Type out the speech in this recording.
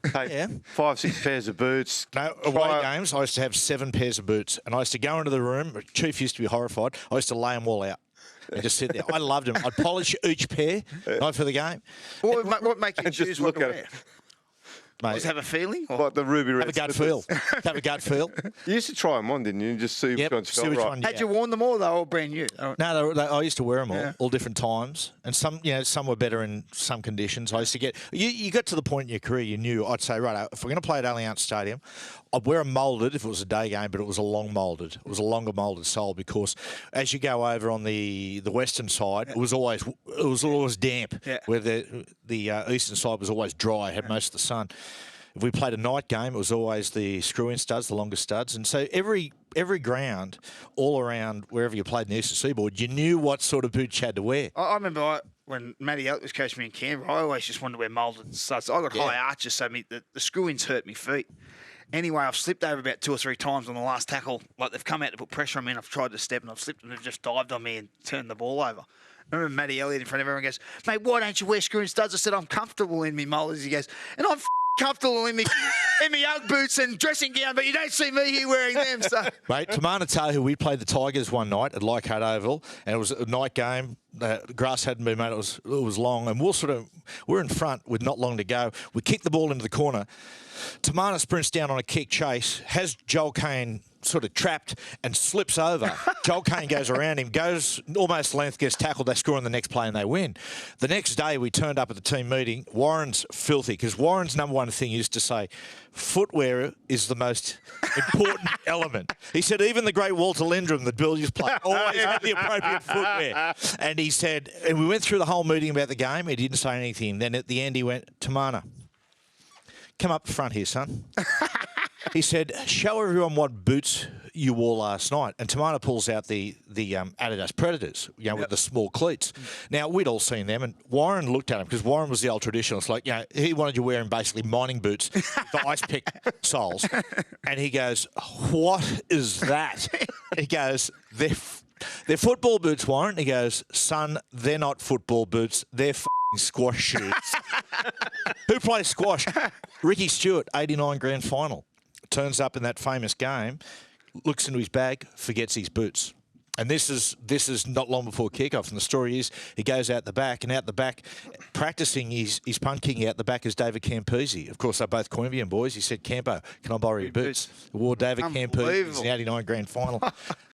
take 5, 6 pairs of boots. No, away games, I used to have 7 pairs of boots. And I used to go into the room. Chief used to be horrified. I used to lay them all out and just sit there. I loved them. I'd polish each pair, night for the game. What make you choose what to wear? Mate, Just have a feeling? Or? Like the ruby red. have a gut feel. Have a gut feel. You used to try them on, didn't you? And just see which ones felt right. one. Had you worn them all? They were all brand new. No, I used to wear them all different times, and some were better in some conditions. I used to get you got to the point in your career you knew. I'd say, right, if we're going to play at Allianz Stadium, I'd wear a moulded if it was a day game, but it was a long moulded. It was a longer moulded sole because as you go over on the western side, it was always damp. Yeah. Where the eastern side was always dry, had most of the sun. If we played a night game, it was always the screw-in studs, the longer studs. And so every ground, all around wherever you played in the Eastern Seaboard, you knew what sort of boots you had to wear. I remember when Matty was coaching me in Canberra, I always just wanted to wear moulded studs. I got high arches, so the screw-ins hurt me feet. Anyway, I've slipped over about 2 or 3 times on the last tackle. Like, they've come out to put pressure on me, and I've tried to step, and I've slipped, and they've just dived on me and turned the ball over. I remember Matty Elliott in front of everyone goes, mate, why don't you wear screw-in studs? I said, I'm comfortable in me moulders. He goes, and I'm comfortable in me Ugg boots and dressing gown, but you don't see me here wearing them. So, mate, Tamana Tahu, we played the Tigers one night at Leichhardt Oval, and it was a night game. The grass hadn't been made; it was long, and we're in front with not long to go. We kick the ball into the corner. Tamana sprints down on a kick chase, has Joel Kane sort of trapped and slips over. Joel Kane goes around him, goes almost length, gets tackled. They score on the next play and they win. The next day we turned up at the team meeting. Warren's filthy because Warren's number one thing is to say footwear is the most important element. He said even the great Walter Lindrum, the Billies player, always had the appropriate footwear. And he said, and we went through the whole meeting about the game. He didn't say anything. Then at the end he went, Tamana, come up front here, son. He said, show everyone what boots you wore last night. And Tamana pulls out the Adidas Predators, with the small cleats. Now, we'd all seen them, and Warren looked at him, because Warren was the old traditionalist. Like, he wanted you wearing basically mining boots, the ice pick soles. And he goes, what is that? He goes, they're football boots, Warren. He goes, son, they're not football boots. They're squash shoes. Who plays squash? Ricky Stewart, 89 grand final. Turns up in that famous game, looks into his bag, forgets his boots. And this is not long before kickoff. And the story is he goes out the back, practicing his punt kicking out the back is David Campese. Of course, they're both Queanbeyan boys. He said, Campo, can I borrow your boots? He wore David Campese in the 89 grand final.